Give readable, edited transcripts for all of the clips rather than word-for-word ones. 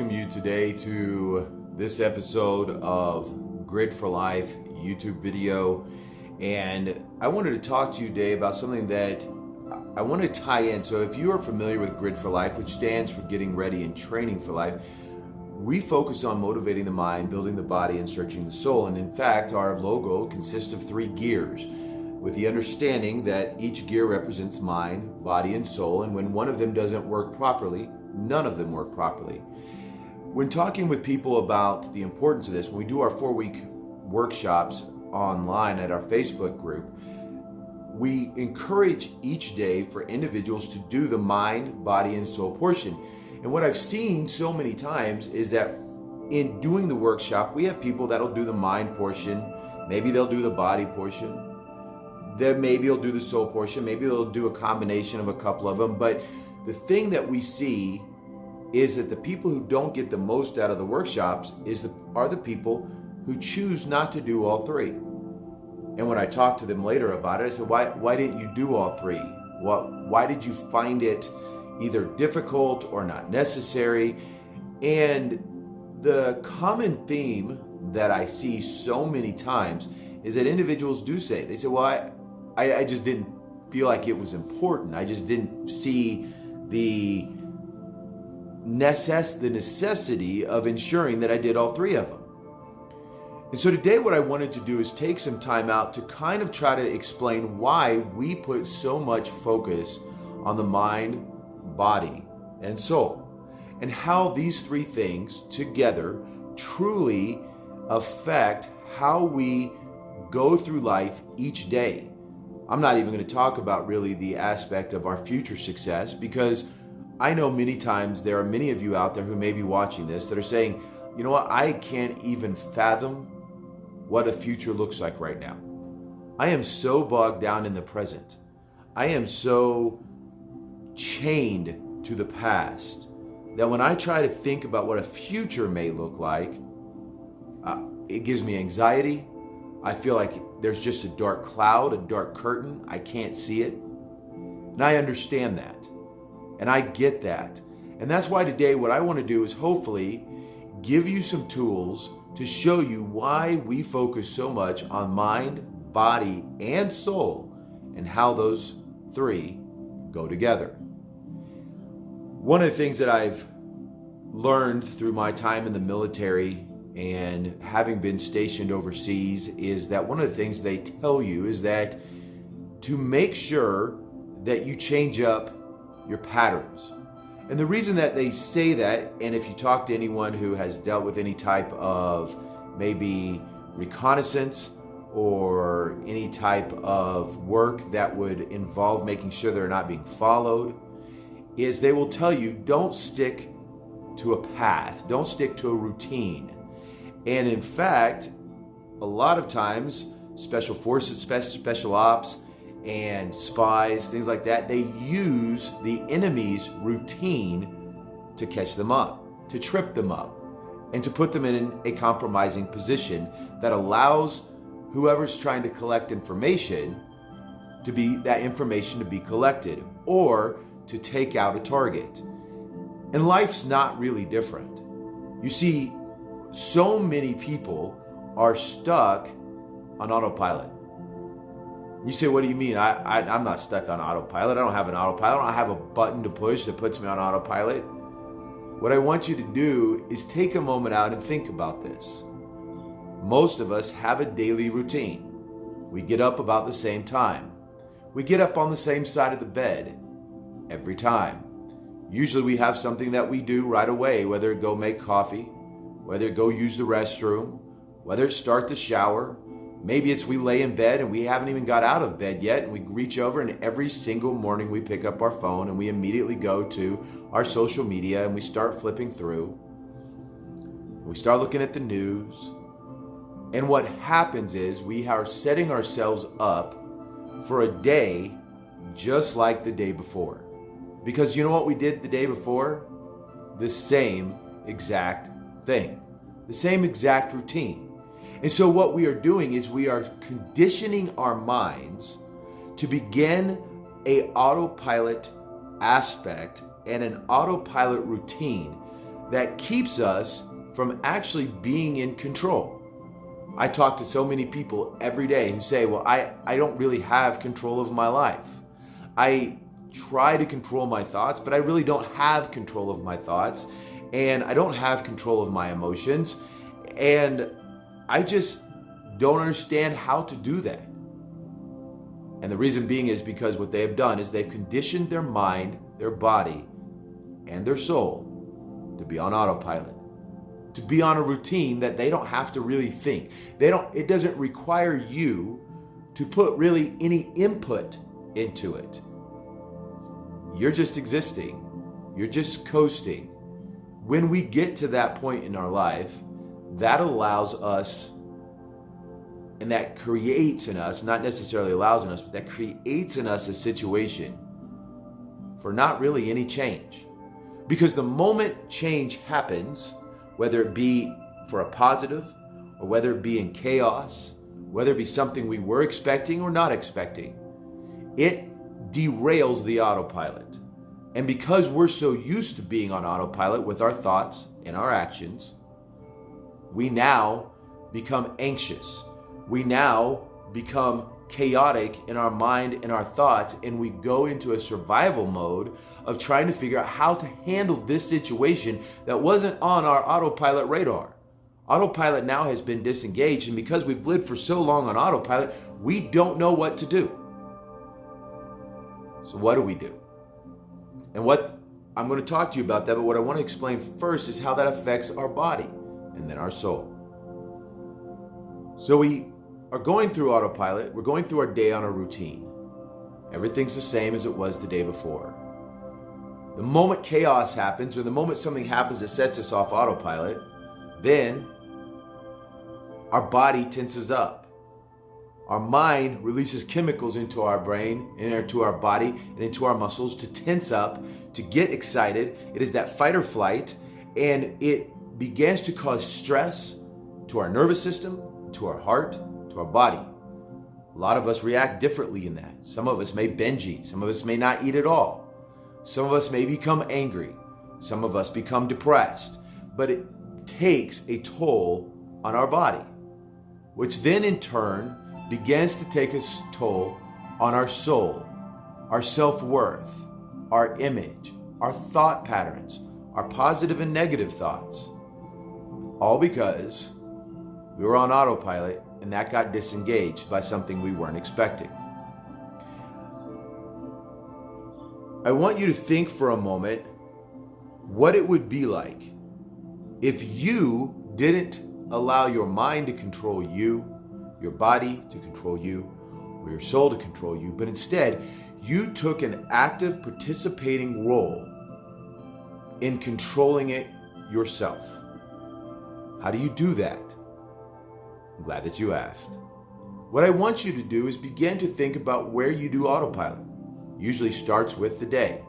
welcome you today to this episode of Grit for Life YouTube video. And I wanted to talk to you today about something that I want to tie in. So if you are familiar with Grit for Life, which stands for Getting Ready and Training for Life, we focus on motivating the mind, building the body, and searching the soul. And in fact, our logo consists of 3 gears, with the understanding that each gear represents mind, body, and soul. And when one of them doesn't work properly, none of them work properly. When talking with people about the importance of this, when we do our 4-week workshops online at our Facebook group, we encourage each day for individuals to do the mind, body, and soul portion. And what I've seen so many times is that in doing the workshop, we have people that'll do the mind portion, maybe they'll do the body portion, then maybe they'll do the soul portion, maybe they'll do a combination of a couple of them. But the thing that we see is that the people who don't get the most out of the workshops are the people who choose not to do all 3. And when I talked to them later about it, I said, why didn't you do all 3? Why did you find it either difficult or not necessary? And the common theme that I see so many times is that individuals do say, they say, well, I just didn't feel like it was important. I just didn't see the necessity of ensuring that I did all 3 of them. And so today what I wanted to do is take some time out to kind of try to explain why we put so much focus on the mind, body, and soul, and how these 3 things together truly affect how we go through life each day. I'm not even going to talk about really the aspect of our future success, because I know many times there are many of you out there who may be watching this that are saying, you know what, I can't even fathom what a future looks like right now. I am so bogged down in the present. I am so chained to the past that when I try to think about what a future may look like, it gives me anxiety. I feel like there's just a dark cloud, a dark curtain. I can't see it. And I understand that. And I get that. And that's why today what I want to do is hopefully give you some tools to show you why we focus so much on mind, body, and soul, and how those 3 go together. One of the things that I've learned through my time in the military and having been stationed overseas is that one of the things they tell you is that to make sure that you change up your patterns. And the reason that they say that, and if you talk to anyone who has dealt with any type of maybe reconnaissance or any type of work that would involve making sure they're not being followed, is they will tell you, don't stick to a path, don't stick to a routine. And in fact, a lot of times, special forces, special ops, and spies, things like that, they use the enemy's routine to catch them up, to trip them up, and to put them in a compromising position that allows whoever's trying to collect information to be collected, or to take out a target. And life's not really different. You see, so many people are stuck on autopilot. You say, what do you mean? I'm not stuck on autopilot. I don't have an autopilot. I don't have a button to push that puts me on autopilot. What I want you to do is take a moment out and think about this. Most of us have a daily routine. We get up about the same time. We get up on the same side of the bed every time. Usually we have something that we do right away, whether it go make coffee, whether it go use the restroom, whether it start the shower. Maybe it's we lay in bed and we haven't even got out of bed yet, and we reach over and every single morning we pick up our phone and we immediately go to our social media and we start flipping through. We start looking at the news. And what happens is we are setting ourselves up for a day just like the day before. Because you know what we did the day before? The same exact thing. The same exact routine. And so what we are doing is we are conditioning our minds to begin a autopilot aspect and an autopilot routine that keeps us from actually being in control. I talk to so many people every day who say, well, I don't really have control of my life. I try to control my thoughts, but I really don't have control of my thoughts, and I don't have control of my emotions, and I just don't understand how to do that. And the reason being is because what they have done is they've conditioned their mind, their body, and their soul to be on autopilot, to be on a routine that they don't have to really think. It doesn't require you to put really any input into it. You're just existing. You're just coasting. When we get to that point in our life, that allows us, and that creates in us, not necessarily allows in us, but that creates in us a situation for not really any change. Because the moment change happens, whether it be for a positive or whether it be in chaos, whether it be something we were expecting or not expecting, it derails the autopilot. And because we're so used to being on autopilot with our thoughts and our actions, we now become anxious. We now become chaotic in our mind and our thoughts, and we go into a survival mode of trying to figure out how to handle this situation that wasn't on our autopilot radar. Autopilot now has been disengaged, and because we've lived for so long on autopilot, we don't know what to do. So what do we do? And what I'm going to talk to you about that, but what I want to explain first is how that affects our body and then our soul. So we are going through autopilot. We're going through our day on a routine. Everything's the same as it was the day before. The moment chaos happens, or the moment something happens that sets us off autopilot, then our body tenses up. Our mind releases chemicals into our brain, into our body, and into our muscles to tense up, to get excited. It is that fight or flight, and it begins to cause stress to our nervous system, to our heart, to our body. A lot of us react differently in that. Some of us may binge eat. Some of us may not eat at all. Some of us may become angry. Some of us become depressed. But it takes a toll on our body, which then in turn begins to take a toll on our soul, our self-worth, our image, our thought patterns, our positive and negative thoughts. All because we were on autopilot, and that got disengaged by something we weren't expecting. I want you to think for a moment what it would be like if you didn't allow your mind to control you, your body to control you, or your soul to control you, but instead you took an active participating role in controlling it yourself. How do you do that? I'm glad that you asked. What I want you to do is begin to think about where you do autopilot. Usually starts with the day,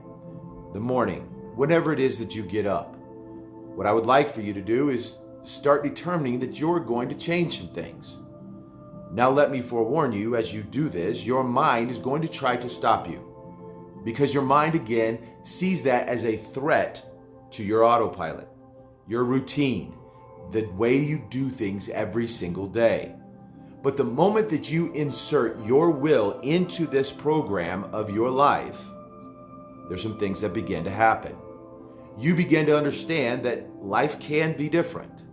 the morning, whenever it is that you get up. What I would like for you to do is start determining that you're going to change some things. Now let me forewarn you, as you do this, your mind is going to try to stop you, because your mind again sees that as a threat to your autopilot, your routine, the way you do things every single day. But the moment that you insert your will into this program of your life, there's some things that begin to happen. You begin to understand that life can be different.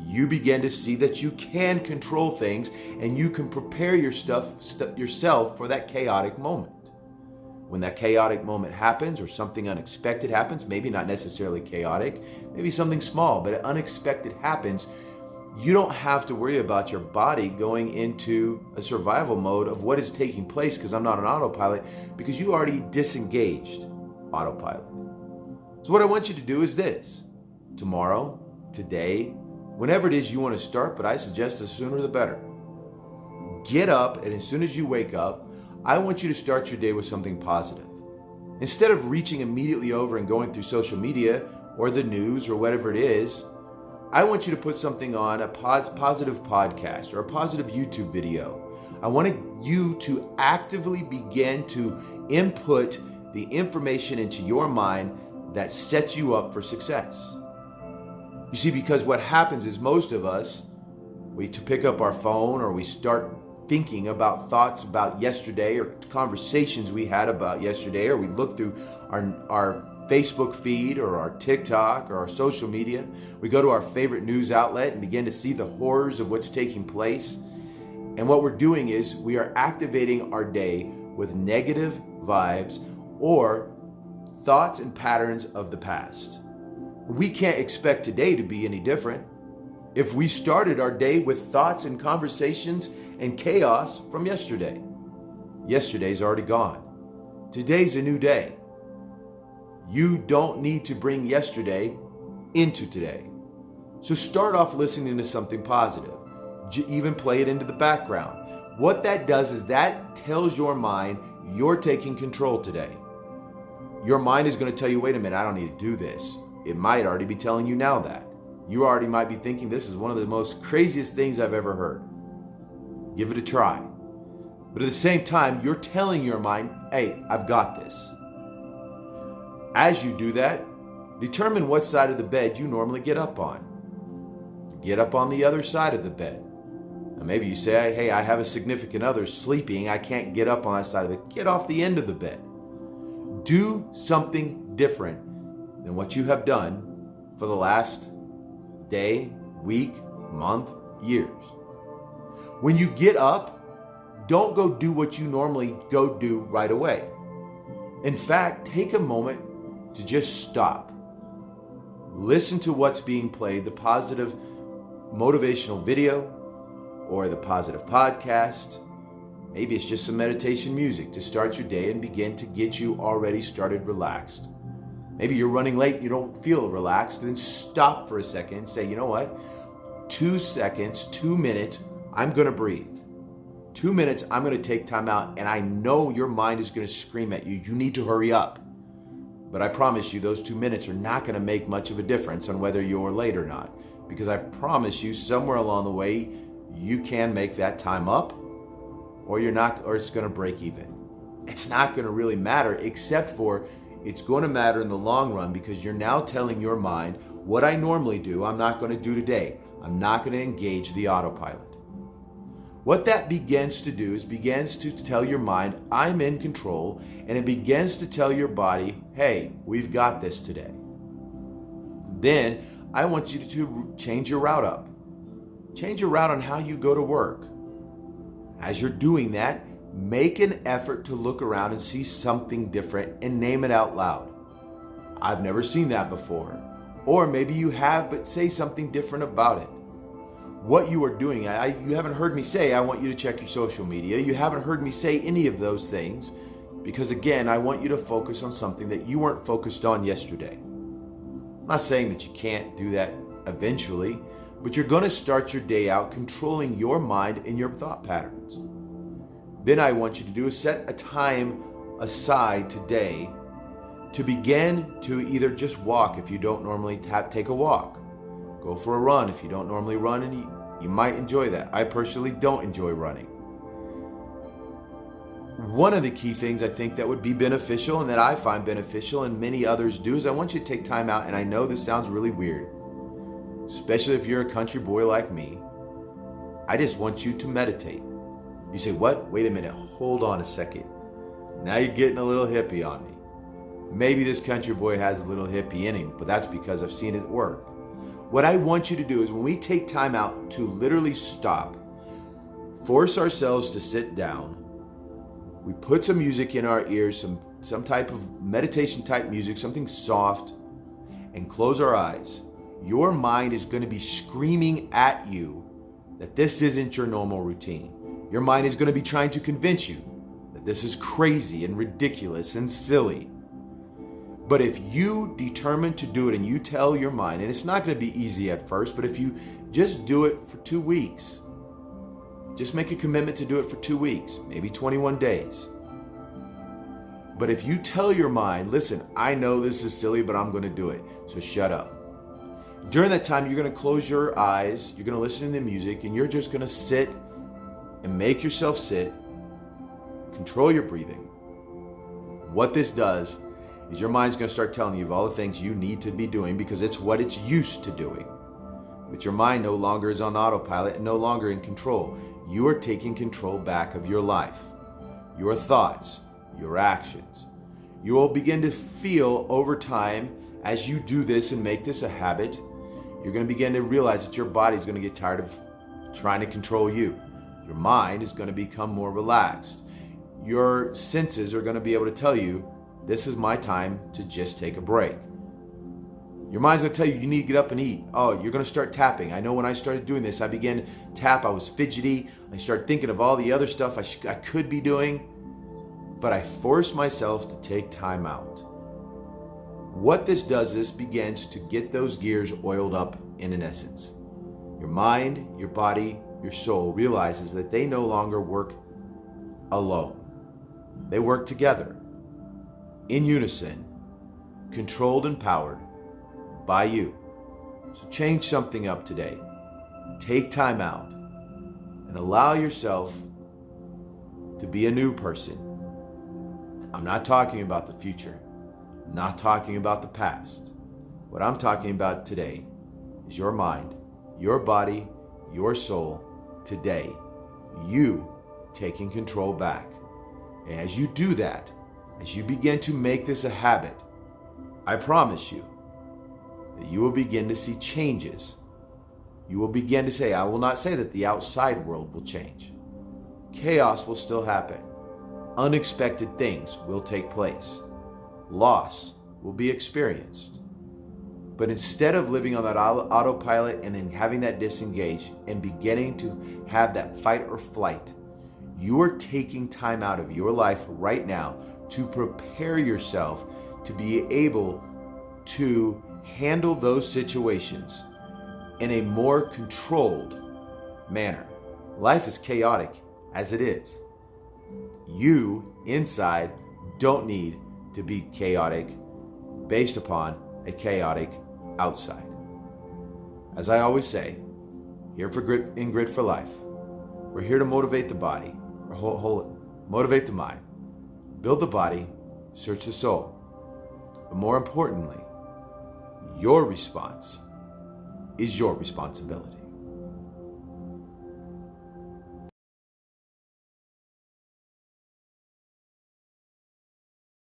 You begin to see that you can control things, and you can prepare yourself for that chaotic moment. When that chaotic moment happens, or something unexpected happens, maybe not necessarily chaotic, maybe something small, but unexpected happens, you don't have to worry about your body going into a survival mode of what is taking place because I'm not on autopilot, because you already disengaged autopilot. So what I want you to do is this. Tomorrow, today, whenever it is you want to start, but I suggest the sooner the better. Get up, and as soon as you wake up, I want you to start your day with something positive. Instead of reaching immediately over and going through social media or the news or whatever it is, I want you to put something on, a positive podcast or a positive YouTube video. I want you to actively begin to input the information into your mind that sets you up for success. You see, because what happens is most of us, we to pick up our phone or we start thinking about thoughts about yesterday or conversations we had about yesterday, or we look through our Facebook feed or our TikTok or our social media. We go to our favorite news outlet and begin to see the horrors of what's taking place. And what we're doing is we are activating our day with negative vibes or thoughts and patterns of the past. We can't expect today to be any different. If we started our day with thoughts and conversations and chaos from yesterday, yesterday's already gone. Today's a new day. You don't need to bring yesterday into today. So start off listening to something positive. Even play it into the background. What that does is that tells your mind you're taking control today. Your mind is going to tell you, wait a minute, I don't need to do this. It might already be telling you now that. You already might be thinking, this is one of the most craziest things I've ever heard. Give it a try. But at the same time, you're telling your mind, hey, I've got this. As you do that, determine what side of the bed you normally get up on. Get up on the other side of the bed. Now maybe you say, hey, I have a significant other sleeping. I can't get up on that side of it. Get off the end of the bed. Do something different than what you have done for the last day, week, month, years. When you get up, don't go do what you normally go do right away. In fact, take a moment to just stop. Listen to what's being played, the positive motivational video or the positive podcast. Maybe it's just some meditation music to start your day and begin to get you already started relaxed. Maybe you're running late, you don't feel relaxed, then stop for a second and say, you know what? 2 seconds, 2 minutes, I'm going to breathe. 2 minutes, I'm going to take time out, and I know your mind is going to scream at you. You need to hurry up. But I promise you, those 2 minutes are not going to make much of a difference on whether you're late or not. Because I promise you, somewhere along the way, you can make that time up, or you're not, or it's going to break even. It's not going to really matter, except for it's going to matter in the long run, because you're now telling your mind, what I normally do, I'm not going to do today. I'm not going to engage the autopilot. What that begins to do is begins to tell your mind, I'm in control, and it begins to tell your body, hey, we've got this today. Then I want you to change your route up. Change your route on how you go to work. As you're doing that, make an effort to look around and see something different and name it out loud. I've never seen that before. Or maybe you have, but say something different about it. What you are doing, you haven't heard me say, I want you to check your social media. You haven't heard me say any of those things because, again, I want you to focus on something that you weren't focused on yesterday. I'm not saying that you can't do that eventually, but you're going to start your day out controlling your mind and your thought patterns. Then I want you to do is set a time aside today to begin to either just walk if you don't normally take a walk. Go for a run if you don't normally run, and you might enjoy that. I personally don't enjoy running. One of the key things I think that would be beneficial and that I find beneficial and many others do is I want you to take time out, and I know this sounds really weird, especially if you're a country boy like me. I just want you to meditate. You say, what? Wait a minute. Hold on a second. Now you're getting a little hippie on me. Maybe this country boy has a little hippie in him, but that's because I've seen it work. What I want you to do is when we take time out to literally stop, force ourselves to sit down, we put some music in our ears, some type of meditation type music, something soft, and close our eyes. Your mind is going to be screaming at you that this isn't your normal routine. Your mind is going to be trying to convince you that this is crazy and ridiculous and silly. But if you determine to do it and you tell your mind, and it's not going to be easy at first, but if you just do it for 2 weeks, just make a commitment to do it for 2 weeks, maybe 21 days. But if you tell your mind, listen, I know this is silly, but I'm going to do it, so shut up. During that time, you're going to close your eyes, you're going to listen to the music, and you're just going to sit and make yourself sit, control your breathing. What this does is your mind's going to start telling you of all the things you need to be doing because it's what it's used to doing. But your mind no longer is on autopilot and no longer in control. You are taking control back of your life, your thoughts, your actions. You will begin to feel over time, as you do this and make this a habit, you're going to begin to realize that your body is going to get tired of trying to control you. Your mind is going to become more relaxed. Your senses are going to be able to tell you, this is my time to just take a break. Your mind's going to tell you, you need to get up and eat. Oh, you're going to start tapping. I know when I started doing this, I began to tap. I was fidgety. I started thinking of all the other stuff I could be doing. But I forced myself to take time out. What this does is begins to get those gears oiled up in an essence. Your mind, your body, your soul realizes that they no longer work alone. They work together, in unison, controlled and powered by you. So change something up today. Take time out and allow yourself to be a new person. I'm not talking about the future. I'm not talking about the past. What I'm talking about today is your mind, your body, your soul. Today, you taking control back. And as you do that, as you begin to make this a habit, I promise you that you will begin to see changes. You will begin to say, I will not say that the outside world will change. Chaos will still happen. Unexpected things will take place. Loss will be experienced. But instead of living on that autopilot and then having that disengage and beginning to have that fight or flight, you are taking time out of your life right now to prepare yourself to be able to handle those situations in a more controlled manner. Life is chaotic as it is. You inside don't need to be chaotic based upon a chaotic outside. As I always say, here for Grit for Life, we're here to motivate the body, motivate the mind, build the body, search the soul. But more importantly, your response is your responsibility.